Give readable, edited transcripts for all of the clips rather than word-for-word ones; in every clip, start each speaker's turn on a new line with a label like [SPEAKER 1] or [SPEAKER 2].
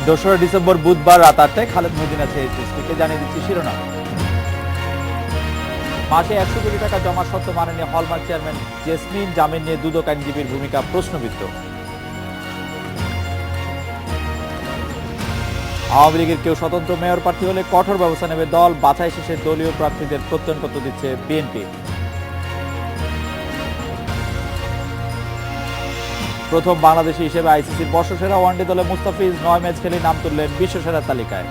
[SPEAKER 1] দোসরা ডিসেম্বর বুধবার রাত 8টায় খালেদ মহিউদ্দিন আছে এইচএসপিকে জানিয়ে দিচ্ছি শিরোনাম। মাসে 100 কোটি টাকা জমা শর্ত মানেনি হলমার্ক চেয়ারম্যান জেসমিন, জামিন নিয়ে দুদক আইনজীবীর ভূমিকা প্রশ্নবিদ্ধ। আওয়ামী লীগের কেউ স্বতন্ত্র মেয়র প্রার্থী হলে কঠোর ব্যবস্থা নেবে দল, বাছাই শেষে দলীয় প্রার্থীদের প্রত্যয়নপত্র দিচ্ছে বিএনপি। প্রথম বাংলাদেশি হিসেবে আইসিসির বর্ষসেরা ওয়ানডে দলে মুস্তাফিজ 9 ম্যাচ খেলে নাম তুললেন বিশ্বসেরা তালিকায়।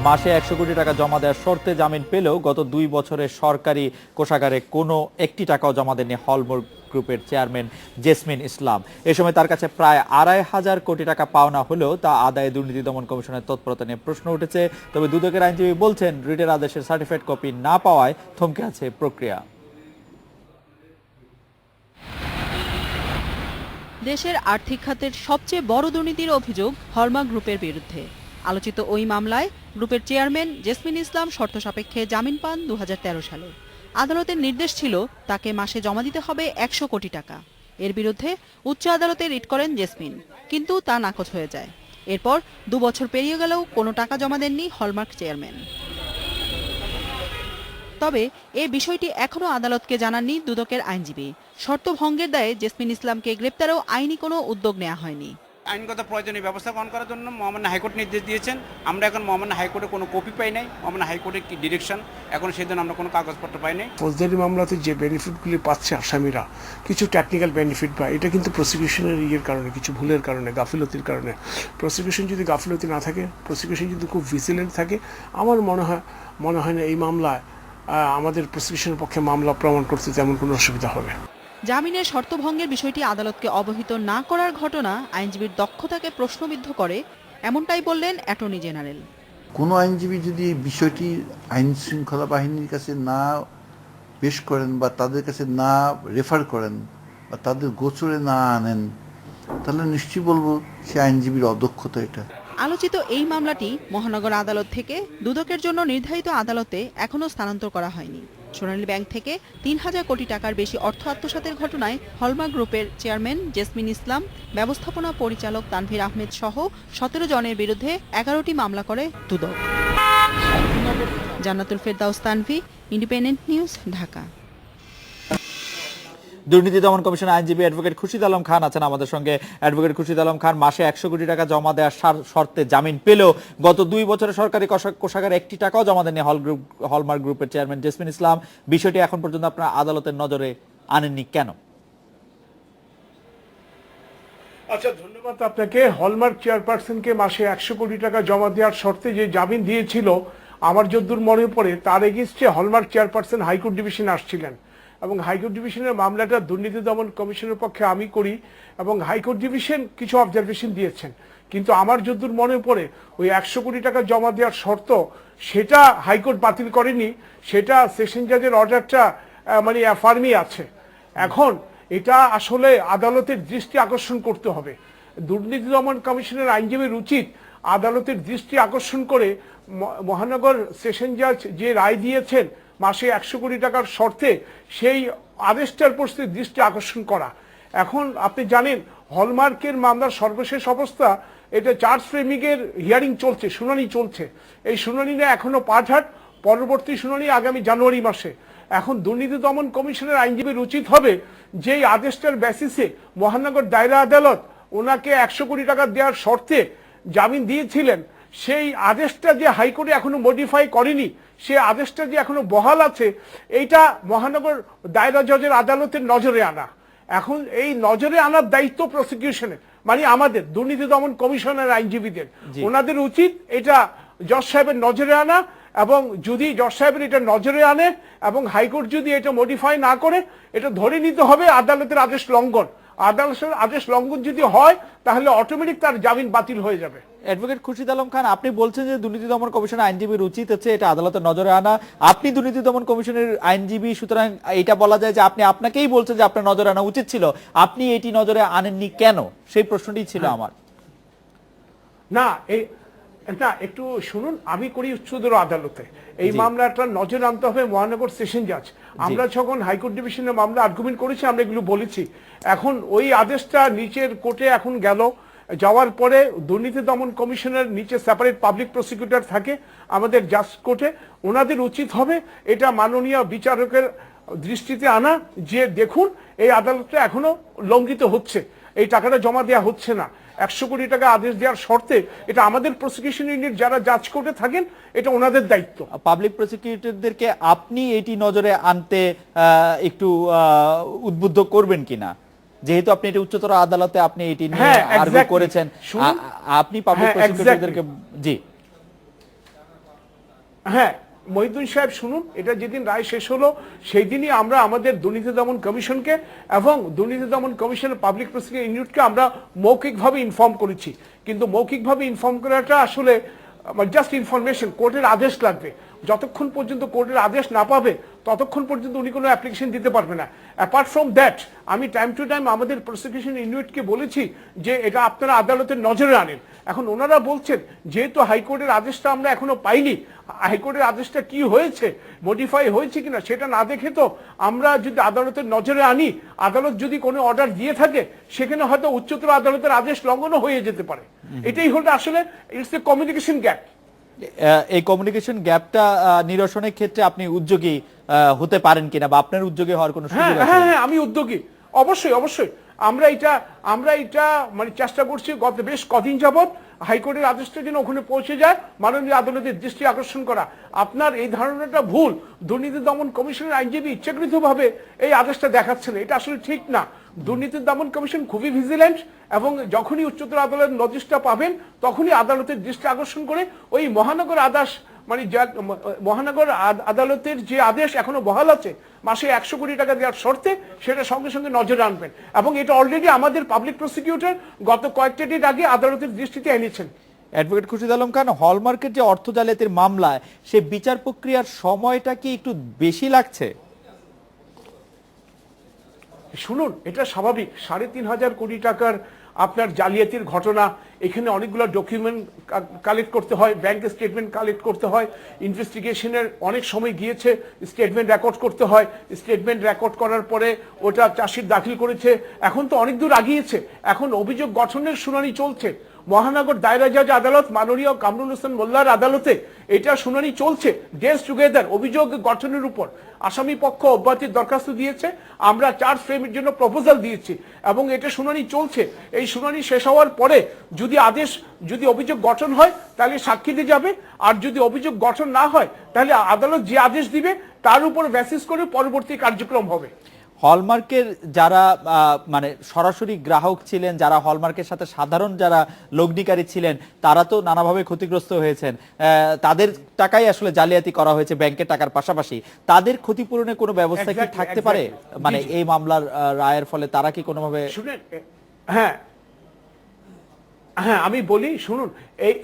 [SPEAKER 1] মাসে 100 কোটি টাকা জমা দেওয়ার শর্তে জামিন পেলেও গত 2 বছরের সরকারি কোষাগারে কোনো একটি টাকাও জমা দেননি হলমার্ক গ্রুপের চেয়ারম্যান জেসমিন ইসলাম। এ সময় তার কাছে প্রায় 2,500 কোটি টাকা পাওনা হলেও তা আদায়ে দুর্নীতি দমন কমিশনের তৎপরতা নিয়ে প্রশ্ন উঠেছে। তবে দুদকের আইনজীবী বলছেন, রিটের আদেশের সার্টিফাইড কপি না পাওয়ায় থমকে আছে প্রক্রিয়া।
[SPEAKER 2] দেশের আর্থিক খাতের সবচেয়ে বড় দুর্নীতির অভিযোগ হলমার্ক গ্রুপের বিরুদ্ধে। আলোচিত ওই মামলায় গ্রুপের চেয়ারম্যান জেসমিন ইসলাম শর্ত সাপেক্ষে জামিন পান 2013 সালে। আদালতের নির্দেশ ছিল তাকে মাসে জমা দিতে হবে 100 কোটি টাকা। এর বিরুদ্ধে উচ্চ আদালতে রিট করেন জেসমিন, কিন্তু তা নাকচ হয়ে যায়। এরপর 2 বছর পেরিয়ে গেলেও কোনো টাকা জমা দেননি হলমার্ক চেয়ারম্যান। তবে এ বিষয়টি এখনও আদালতকে জানাননি দুদকের আইনজীবী। শর্ত ভঙ্গের দায়ে জেসমিন ইসলামকে গ্রেপ্তারেও আইনি কোনো উদ্যোগ নেওয়া হয়নি।
[SPEAKER 3] আইনগত প্রয়োজনীয় ব্যবস্থা গ্রহণ করার জন্য মহামান্য হাইকোর্ট নির্দেশ দিয়েছেন। আমরা এখন মহামান্য হাইকোর্টে কোনো কপি পাই নাই। মহামান্য হাইকোর্টের কি ডিরেকশন, এখন সেই জন্য আমরা কোনো কাগজপত্র পাই নাই।
[SPEAKER 4] ফৌজদারি মামলাতে যে বেনিফিটগুলি পাচ্ছে আসামিরা, কিছু টেকনিক্যাল বেনিফিট পায়, এটা কিন্তু প্রসিকিউশনের কারণে, কিছু ভুলের কারণে, গাফিলতির কারণে। প্রসিকিউশন যদি গাফিলতি না থাকে, প্রসিকিউশন যদি খুব ভিজিলেন্ট থাকে, আমার মনে হয় না এই মামলায় আমাদের প্রসিকিউশনের পক্ষে মামলা প্রমাণ করতে তেমন কোনো অসুবিধা হবে।
[SPEAKER 2] জামিনের শর্ত ভঙ্গের বিষয়টি আদালতকে অবহিত না করার ঘটনা আইনজীবীর দক্ষতাকে প্রশ্নবিদ্ধ করে, এমনটাই বললেন অ্যাটর্নি জেনারেল।
[SPEAKER 5] কোনো আইনজীবী যদি এই বিষয়টি আইন শৃঙ্খলা বাহিনীর কাছে না পেশ করেন বা তাদের কাছে না রেফার করেন বা তাদের গোচরে না আনেন, তাহলে নিশ্চয়ই বলবো সে আইনজীবীর অদক্ষতা। এটা
[SPEAKER 2] আলোচিত এই মামলাটি মহানগর আদালত থেকে দুদকের জন্য নির্ধারিত আদালতে এখনও স্থানান্তর করা হয়নি। সোনালী ব্যাংক থেকে 3,000 কোটি টাকার বেশি অর্থ আত্মসাতের ঘটনায় হলমার্ক গ্রুপের চেয়ারম্যান জেসমিন ইসলাম, ব্যবস্থাপনা পরিচালক তানভীর আহমেদ সহ 17 জনের বিরুদ্ধে 11টি মামলা করে দুদক। জান্নাতুল ফেরদাউস তানভী, ইন্ডিপেন্ডেন্ট নিউজ, ঢাকা।
[SPEAKER 1] দুর্নীতি দমন কমিশনের আইনজীবী অ্যাডভোকেট খুরশিদ আলম খান আছেন আমাদের সঙ্গে। অ্যাডভোকেট খুরশিদ আলম খান, মাসে 100 কোটি টাকা জমা দেওয়ার শর্তে জামিন পেলেও গত 2 বছরের সরকারি কোষাগারে 1টি টাকাও জমা দেননি হলমার্ক গ্রুপের চেয়ারম্যান জেসমিন ইসলাম। বিষয়টি এখন পর্যন্ত আপনারা আদালতের নজরে আনেননি কেন?
[SPEAKER 4] আচ্ছা, ধন্যবাদ আপনাকে। হলমার্ক চেয়ারপারসনকে মাসে 100 কোটি টাকা জমা দেওয়ার শর্তে যে জামিন দিয়েছিল, আমার যদ্দূর মনে পড়ে তার এগেইনস্টে হলমার্ক চেয়ারপারসন হাইকোর্ট ডিভিশনে আসছিলেন এবং হাইকোর্ট ডিভিশনের মামলাটা দুর্নীতি দমন কমিশনের পক্ষে আমি করি এবং হাইকোর্ট ডিভিশন কিছু অবজারভেশন দিয়েছেন। কিন্তু আমার যদ্দূর মনে পড়ে ওই 100 কোটি টাকা জমা দেওয়ার শর্ত, সেটা হাইকোর্ট বাতিল করেনি, সেটা সেশন জাজের অর্ডারটা মানে অ্যাফার্মই আছে। এখন এটা আসলে আদালতের দৃষ্টি আকর্ষণ করতে হবে। দুর্নীতি দমন কমিশনের আইনজীবীর উচিত আদালতের দৃষ্টি আকর্ষণ করে মহানগর সেশন জাজ যে রায় দিয়েছেন মাসে 100 কোটি টাকার শর্তে, সেই আদেশটার প্রতি দৃষ্টি আকর্ষণ করা। এখন আপনি জানেন হলমার্কের মামলার সর্বশেষ অবস্থা, এটা চার্জ ফ্রেমিংয়ের হিয়ারিং চলছে, শুনানি চলছে। এই শুনানিটা এখনো পাঠাট, পরবর্তী শুনানি আগামী জানুয়ারি মাসে। এখন দুর্নীতি দমন কমিশনের আইনজীবীর উচিত হবে যেই আদেশটার বেসিসে মহানগর দায়রা আদালত ওনাকে 100 কোটি টাকা দেওয়ার শর্তে জামিন দিয়েছিলেন, সেই আদেশটা যে হাইকোর্টে এখনো মডিফাই করেনি, সেই আদেশটা যে এখনো বহাল আছে, এইটা মহানগর দায়রা জজের আদালতের নজরে আনা। এখন এই নজরে আনার দায়িত্ব প্রসিকিউশনের, মানে আমাদের দুর্নীতি দমন কমিশনের আইনজীবীদের। ওনাদের উচিত এটা জজ সাহেবের নজরে আনা, এবং যদি জজ সাহেবের এটা নজরে আনে এবং হাইকোর্ট যদি এটা মডিফাই না করে, এটা ধরে নিতে হবে আদালতের আদেশ লঙ্ঘন। আদালতের আদেশ লঙ্ঘন যদি হয় তাহলে অটোমেটিক তার জামিন বাতিল হয়ে যাবে।
[SPEAKER 1] অ্যাডভোকেট খুরশিদ আলম খান, আপনি বলছেন যে দুর্নীতি দমন কমিশনের আইনজীবীর উচিত হচ্ছে এটা আদালতের নজরে আনা। আপনি দুর্নীতি দমন কমিশনের আইনজীবী, সুতরাং এটা বলা যায় যে আপনাকেই বলছেন যে আপনার নজরে আনা উচিত ছিল, আপনি এটি নজরে আনেননি কেন, সেই প্রশ্নটি ছিল আমার।
[SPEAKER 4] না একটু শুনুন, আমি করি উচ্চতর আদালতে, এই মামলাটা নজর আনতে হবে মহানগর সেশন জাজ। আমরা যখন হাইকোর্ট ডিভিশনের মামলা আর্গুমেন্ট করেছি আমরা এগুলো বলেছি। এখন ওই আদেশটা নিচের কোর্টে এখন গেল, যাওয়ার পরে দুর্নীতি দমন কমিশনের নিচে সেপারেট পাবলিক প্রসিকিউটর থাকে আমাদের জাজ কোর্টে, ওনাদের উচিত হবে এটা মাননীয় বিচারকের দৃষ্টিতে আনা যে দেখুন এই আদালতটা এখনো লঙ্ঘিত হচ্ছে, এই টাকাটা জমা দেওয়া হচ্ছে না। 100 কোটি টাকা আদেশ দেওয়ার শর্তে এটা আমাদের প্রসিকিউশন ইউনিট যারা জাজ কোর্টে থাকেন এটা ওনাদের দায়িত্ব।
[SPEAKER 1] পাবলিক প্রসিকিউটরদেরকে আপনি এটি নজরে আনতে একটু উদ্বুদ্ধ করবেন কিনা, যেহেতু আপনি এটি উচ্চতর আদালতে আপনি এটি নিয়ে আর্গু করেছেন, আপনি পাবলিক প্রসিকিউটরদেরকে। জি
[SPEAKER 4] হ্যাঁ মহিউদ্দিন সাহেব শুনুন, এটা যেদিন রায় শেষ হলো সেই দিনই আমরা আমাদের দুর্নীতি দমন কমিশনকে এবং দুর্নীতি দমন কমিশনের পাবলিক প্রসিকিউশন ইউনিটকে আমরা মৌখিকভাবে ইনফর্ম করেছি। কিন্তু মৌখিকভাবে ইনফর্ম করাটা আসলে জাস্ট ইনফরমেশন, কোর্টের আদেশ লাগবে। যতক্ষণ পর্যন্ত কোর্টের আদেশ না পাবে ততক্ষণ পর্যন্ত উনি কোনো অ্যাপ্লিকেশন দিতে পারবে না। অ্যাপার্ট ফ্রম দ্যাট আমি টাইম টু টাইম আমাদের প্রসিকিউশন ইউনিটকে বলেছি যে এটা আপনারা আদালতের নজরে আনেন। এখন ওনারা বলছেন যেহেতু হাইকোর্টের আদেশটা আমরা এখনো পাইনি, হাইকোর্টের আদেশটা কি হয়েছে, মডিফাই হয়েছে কিনা সেটা না দেখে তো আমরা যদি আদালতের নজরে আনি, আদালত যদি কোনো অর্ডার দিয়ে থাকে সেখানে হয়তো উচ্চতর আদালতের আদেশ লঙ্ঘনও হয়ে যেতে পারে। এটাই হলো আসলে ইটস এ কমিউনিকেশন গ্যাপ।
[SPEAKER 1] এই কমিউনিকেশন গ্যাপটা নিরসনের ক্ষেত্রে আপনি উদ্যোগী হতে পারেন কিনা, বা আপনার উদ্যোগী হওয়ার কোনো সুযোগ আছে?
[SPEAKER 4] হ্যাঁ আমি উদ্যোগী, অবশ্যই আমরা এটা মানে চেষ্টা করছি গত বেশ কদিন যাবত হাইকোর্টের আদেশটা যেন ওখানে পৌঁছে যায়, মাননীয় আদালতের দৃষ্টি আকর্ষণ করা। আপনার এই ধারণাটা ভুল, দুর্নীতি দমন কমিশনের আইনজীবী ইচ্ছাকৃতভাবে এই আদেশটা দেখাচ্ছেন, এটা আসলে ঠিক না। দুর্নীতি দমন কমিশন খুবই ভিজিল্যান্ট এবং যখনই উচ্চতর আদালতের নোটিশটা পাবেন তখনই আদালতের দৃষ্টি আকর্ষণ করে ওই মহানগর আদেশ মানে মহানগর আদালতের যে আদেশ এখনো বহাল আছে মাসে 100 কোটি টাকা দেওয়ার শর্তে, সেটা সঙ্গে সঙ্গে নজরে আনবেন। এবং এটা অলরেডি আমাদের পাবলিক প্রসিকিউটর গত কয়েকটা দিন আগে আদালতের দৃষ্টিতে এনেছেন।
[SPEAKER 1] অ্যাডভোকেট খুরশিদ আলম খান, হলমার্কের যে অর্থ জালিয়াতির মামলায় সে বিচার প্রক্রিয়ার সময়টা কি একটু বেশি লাগছে?
[SPEAKER 4] শুনুন, এটা স্বাভাবিক, 3,500 কোটি টাকার আপনার জালিয়াতির ঘটনা, এখানে অনেকগুলো ডকুমেন্ট কালেক্ট করতে হয়, ব্যাংক স্টেটমেন্ট কালেক্ট করতে হয়, ইনভেস্টিগেশনের অনেক সময় গিয়েছে, স্টেটমেন্ট রেকর্ড করতে হয়, স্টেটমেন্ট রেকর্ড করার পরে ওটা চার্জশিট দাখিল করেছে, এখন তো অনেক দূর আগিয়েছে, এখন অভিযোগ গঠনের শুনানি চলছে। মহানগর দায়রা জজ আদালত মাননীয় কামরুল হোসেন মোল্লার আদালতে এটা শুনানি চলছে ডেজ টুগেদার অভিযোগ গঠনের উপর। আসামি পক্ষ অব্যাহতির দরখাস্ত দিয়েছে, আমরা চার্জ ফ্রেমের জন্য প্রপোজাল দিয়েছি এবং এটা শুনানি চলছে। এই শুনানি শেষ হওয়ার পরে যদি অভিযোগ গঠন হয় তাহলে সাক্ষী দিয়ে যাবে, আর যদি অভিযোগ গঠন না হয় তাহলে আদালত যে আদেশ দিবে তার উপর বেসিস করে পরবর্তী কার্যক্রম হবে।
[SPEAKER 1] হলমার্কের যারা মানে সরাসরি গ্রাহক ছিলেন, যারা হলমার্কের সাথে সাধারণ যারা লগ্নিকারী ছিলেন, তারা তো নানাভাবে ক্ষতিগ্রস্ত হয়েছেন, তাদের টাকাই আসলে জালিয়াতি করা হয়েছে ব্যাংকের টাকার পাশাপাশি। তাদের ক্ষতিপূরণের কোনো ব্যবস্থা কি থাকতে পারে, মানে এই মামলার রায়ের ফলে তারা কি কোনোভাবে?
[SPEAKER 4] শুনেন, হ্যাঁ আমি বলি, শুনুন,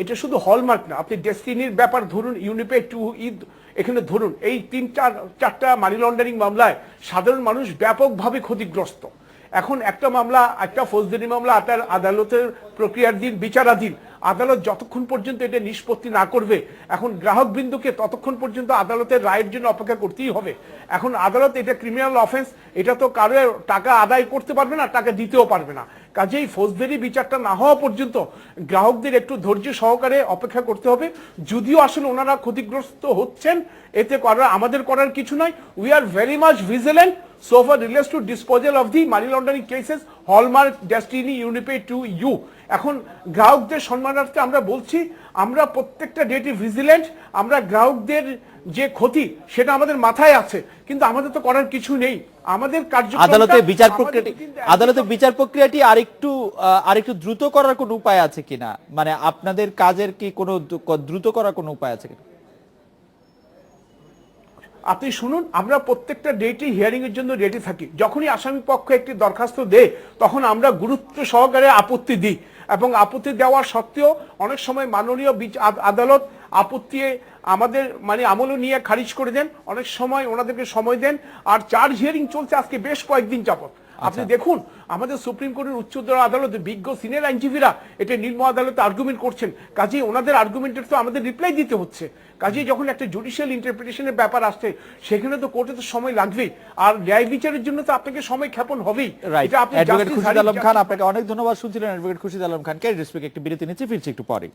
[SPEAKER 4] এটা শুধু হলমার্ক না, আপনি ডেস্টিনির ব্যাপার ধরুন, ইউনিপে 2 ঈদ, এখানে ধরুন এই 3-4টা মানি লন্ডারিং মামলায় সাধারণ মানুষ ব্যাপকভাবে ক্ষতিগ্রস্ত। এখন একটা মামলা, একটা ফৌজদারি মামলা আদালতের প্রক্রিয়াধীন, বিচারাধীন, আদালত যতক্ষণ পর্যন্ত এটা নিষ্পত্তি না করবে, এখন গ্রাহক বিন্দুকে ততক্ষণ পর্যন্ত আদালতের রায়ের জন্য অপেক্ষা করতেই হবে। এখন আদালত এটা ক্রিমিনাল অফেন্স, এটা তো কারো টাকা আদায় করতে পারবে না, টাকা দিতেও পারবে না, কাজেই ফৌজদারি বিচারটা না হওয়া পর্যন্ত গ্রাহকদের একটু ধৈর্য সহকারে অপেক্ষা করতে হবে। যদিও আসলে ওনারা ক্ষতিগ্রস্ত হচ্ছেন, এতে আমাদের করার কিছু নাই। We are very much vigilant so far relates to disposal of the money laundering cases, Hallmark, Destiny, Unipay 2U. এখন গ্রাহকদের সম্মানার্থে আমরা বলছি, আমরা প্রত্যেকটা ডেটে ভিজিল্যান্ট, আমরা গ্রাহকদের যে ক্ষতি সেটা আমাদের মাথায় আছে, কিন্তু আমাদের তো করার কিছু নেই। আমাদের কার্যক্রম,
[SPEAKER 1] আদালতের বিচার প্রক্রিয়াটি আরেকটু দ্রুত করার কোনো উপায় আছে কিনা, মানে আপনাদের কাজের কি কোনো দ্রুত করার কোনো উপায় আছে কিনা?
[SPEAKER 4] আপনি শুনুন, আমরা প্রত্যেকটা ডেটে হিয়ারিং এর জন্য রেডি থাকি। যখনই আসামি পক্ষ একটি দরখাস্ত দেয় তখন আমরা গুরুত্ব সহকারে আপত্তি দিই, এবং আপত্তি দেওয়ার সত্ত্বেও অনেক সময় মাননীয় আদালত আপত্তি আমাদের মানে আমলে নিয়ে খারিজ করে দেন, অনেক সময় ওনাদেরকে সময় দেন। আর চার্জ হিয়ারিং চলছে আজকে বেশ কয়েকদিন যাবত। আপনি দেখুন আমাদের সুপ্রিম কোর্টের উচ্চতর আদালতে বিজ্ঞ সিনিয়র আইনজীবীরা এটা নিম্ন আদালতে আর্গুমেন্ট করছেন, কাজেই ওনাদের আর্গুমেন্টের তো আমাদের রিপ্লাই দিতে হচ্ছে। কাজেই যখন একটা জুডিশিয়াল ইন্টারপ্রিটেশনের ব্যাপার আসছে সেখানে তো কোর্টে তো সময় লাগবেই, আর ন্যায় বিচারের জন্য তো আপনাকে সময় ক্ষেপণ হবেই।
[SPEAKER 1] রাইট, অ্যাডভোকেট খুরশিদ আলম খান, আপনাকে অনেক ধন্যবাদ। শুনছিলেন অ্যাডভোকেট খুরশিদ আলম খানকে। রেসপেক্ট একটি বিরতি নিচ্ছি, ফিরছি একটু পরে।